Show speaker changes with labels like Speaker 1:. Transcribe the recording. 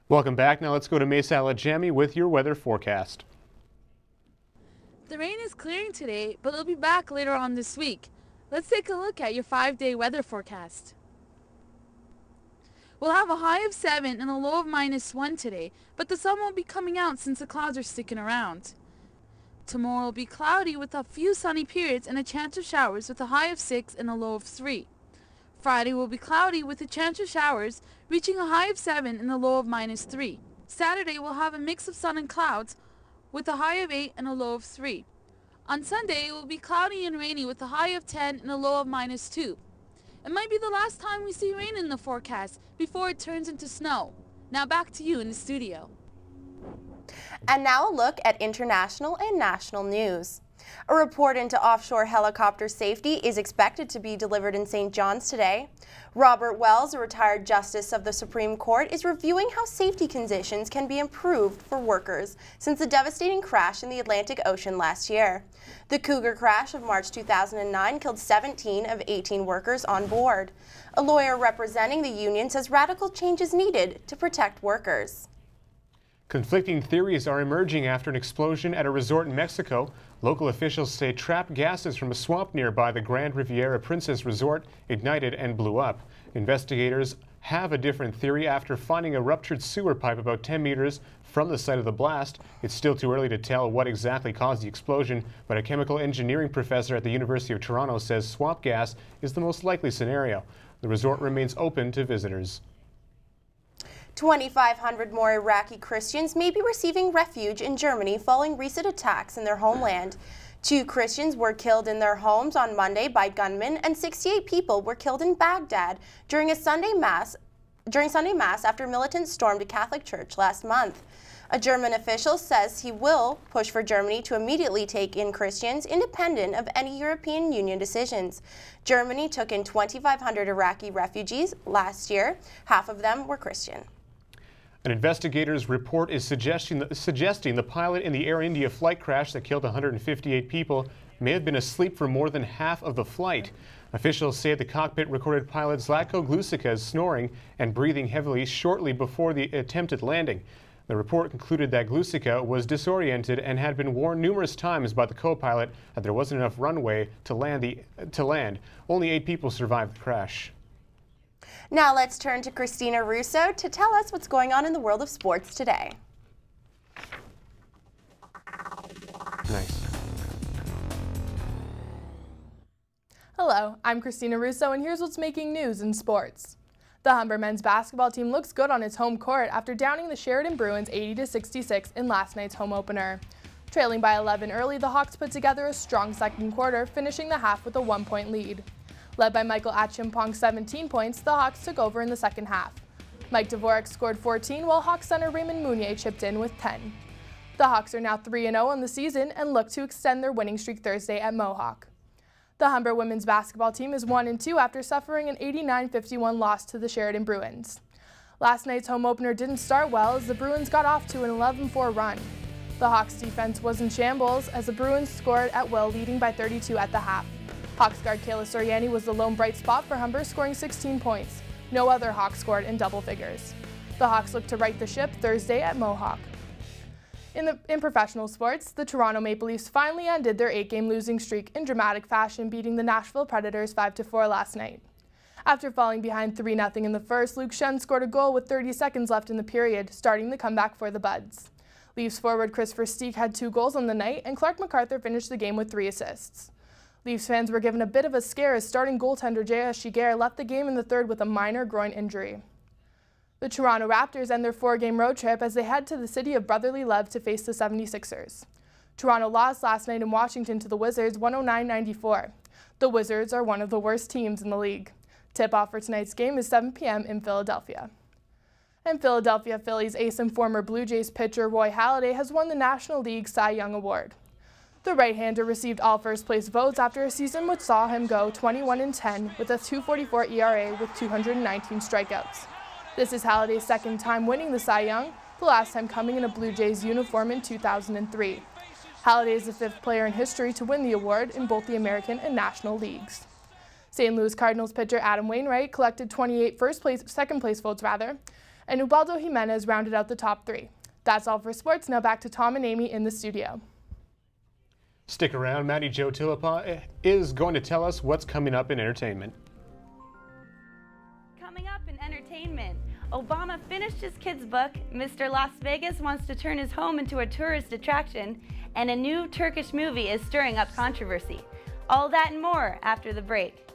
Speaker 1: Welcome back. Now let's go to Mesa Alajami with your weather forecast.
Speaker 2: The rain is clearing today, but it'll be back later on this week. Let's take a look at your 5-day weather forecast. We'll have a high of 7 and a low of -1 today, but the sun won't be coming out since the clouds are sticking around. Tomorrow will be cloudy with a few sunny periods and a chance of showers with a high of 6 and a low of 3. Friday will be cloudy with a chance of showers, reaching a high of 7 and a low of -3. Saturday will have a mix of sun and clouds with a high of 8 and a low of 3. On Sunday it will be cloudy and rainy with a high of 10 and a low of -2. It might be the last time we see rain in the forecast before it turns into snow. Now back to you in the studio.
Speaker 3: And now a look at international and national news. A report into offshore helicopter safety is expected to be delivered in St. John's today. Robert Wells, a retired justice of the Supreme Court, is reviewing how safety conditions can be improved for workers since the devastating crash in the Atlantic Ocean last year. The Cougar crash of March 2009 killed 17 of 18 workers on board. A lawyer representing the union says radical change is needed to protect workers.
Speaker 1: Conflicting theories are emerging after an explosion at a resort in Mexico. Local officials say trapped gases from a swamp nearby the Grand Riviera Princess Resort ignited and blew up. Investigators have a different theory after finding a ruptured sewer pipe about 10 meters from the site of the blast. It's still too early to tell what exactly caused the explosion, but a chemical engineering professor at the University of Toronto says swamp gas is the most likely scenario. The resort remains open to visitors.
Speaker 3: 2,500 more Iraqi Christians may be receiving refuge in Germany following recent attacks in their homeland. 2 Christians were killed in their homes on Monday by gunmen, and 68 people were killed in Baghdad during Sunday Mass after militants stormed a Catholic church last month. A German official says he will push for Germany to immediately take in Christians independent of any European Union decisions. Germany took in 2,500 Iraqi refugees last year. Half of them were Christian.
Speaker 1: An investigator's report is suggesting the pilot in the Air India flight crash that killed 158 people may have been asleep for more than half of the flight. Officials say the cockpit recorded pilot Zlatko Glusica's snoring and breathing heavily shortly before the attempted landing. The report concluded that Glusica was disoriented and had been warned numerous times by the co-pilot that there wasn't enough runway to land. Only 8 people survived the crash.
Speaker 3: Now let's turn to Christina Russo to tell us what's going on in the world of sports today.
Speaker 1: Nice.
Speaker 4: Hello, I'm Christina Russo, and here's what's making news in sports. The Humber men's basketball team looks good on its home court after downing the Sheridan Bruins 80-66 in last night's home opener. Trailing by 11 early, the Hawks put together a strong second quarter, finishing the half with a 1-point lead. Led by Michael Achiampong's 17 points, the Hawks took over in the second half. Mike Dvorak scored 14, while Hawks center Raymond Mounier chipped in with 10. The Hawks are now 3-0 on the season and look to extend their winning streak Thursday at Mohawk. The Humber women's basketball team is 1-2 after suffering an 89-51 loss to the Sheridan Bruins. Last night's home opener didn't start well as the Bruins got off to an 11-4 run. The Hawks defense was in shambles as the Bruins scored at will, leading by 32 at the half. Hawks guard Kayla Soriani was the lone bright spot for Humber, scoring 16 points. No other Hawks scored in double figures. The Hawks look to right the ship Thursday at Mohawk. In professional sports, the Toronto Maple Leafs finally ended their 8-game losing streak in dramatic fashion, beating the Nashville Predators 5-4 last night. After falling behind 3-0 in the first, Luke Schenn scored a goal with 30 seconds left in the period, starting the comeback for the Buds. Leafs forward Christopher Steek had 2 goals on the night, and Clark MacArthur finished the game with 3 assists. Leafs fans were given a bit of a scare as starting goaltender J.S. Giguère left the game in the third with a minor groin injury. The Toronto Raptors end their 4-game road trip as they head to the city of brotherly love to face the 76ers. Toronto lost last night in Washington to the Wizards 109-94. The Wizards are one of the worst teams in the league. Tip-off for tonight's game is 7 p.m. in Philadelphia. And Philadelphia Phillies ace and former Blue Jays pitcher Roy Halladay has won the National League Cy Young Award. The right-hander received all first-place votes after a season which saw him go 21-10 with a .244 ERA with 219 strikeouts. This is Halladay's second time winning the Cy Young, the last time coming in a Blue Jays uniform in 2003. Halladay is the 5th player in history to win the award in both the American and National Leagues. St. Louis Cardinals pitcher Adam Wainwright collected 28 second-place votes, and Ubaldo Jimenez rounded out the top 3. That's all for sports. Now back to Tom and Amy in the studio.
Speaker 1: Stick around. Maddie Jo Tillapa is going to tell us what's coming up in entertainment.
Speaker 5: Coming up in entertainment, Obama finished his kid's book, Mr. Las Vegas wants to turn his home into a tourist attraction, and a new Turkish movie is stirring up controversy. All that and more after the break.